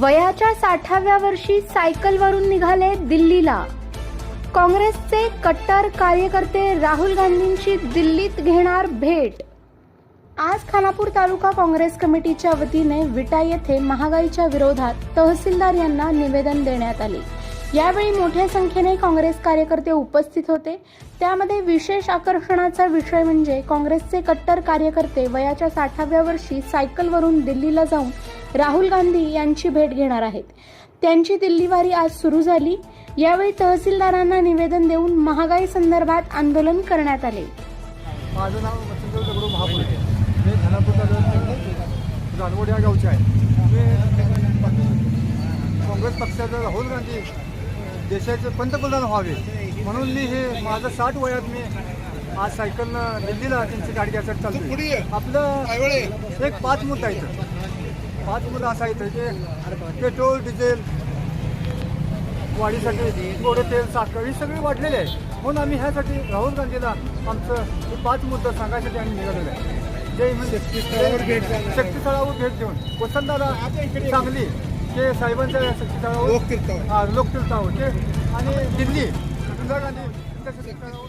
वयाच्या 60व्या वर्षी सायकलवरून निघाले दिल्लीला. काँग्रेसचे कट्टर कार्यकर्ते राहुल गांधींची दिल्लीत घेणार भेट. आज खानापूर तालुका काँग्रेस कमिटीच्या वतीने विटा येथे महागाईच्या विरोधात तहसीलदार यांना निवेदन देण्यात आले. यावेळी मोठ्या संख्येने काँग्रेस कार्यकर्ते उपस्थित होते. त्यामध्ये विशेष आकर्षणाचा विषय म्हणजे काँग्रेसचे कट्टर कार्यकर्ते वयाच्या 60व्या वर्षी सायकलवरून दिल्लीला जाऊन राहुल गांधी यांची भेट घेणार आहेत. त्यांची दिल्लीवारी आज सुरू झाली. यावेळी तहसीलदारांना निवेदन देऊन महागाई संदर्भात आंदोलन करण्यात आले. माझं नाव वसंतराव दगडू महापुरे. मी खानापूर तालुक्यात जानवड या गावचे आहे. मी काँग्रेस पक्षाचा राहुल गांधी देशाचे पंतप्रधान व्हावे म्हणून मी हे माझं 60 वयात मी आज सायकलनं दिल्लीला त्यांची गाडी घ्यायसाठी चालतो. आपलं एक 5 मुद्दा आहे. 5 मुद्दा असा आहे की पेट्रोल डिझेल वाढीसाठी थोडे तेल साखर ही सगळी वाढलेली आहे. म्हणून आम्ही ह्यासाठी राहुल गांधीला आमचं हे 5 मुद्दा सांगायसाठी आम्ही निघालेलो आहे. जे म्हणजे शक्तीस्थळावर भेट देऊन वसंतदादा सांगली ते साहेबांच्या शक्तीस्थळावर लोकतीर्थावर ते आणि दिल्ली इंदिरा गांधी शक्तीस्थळावर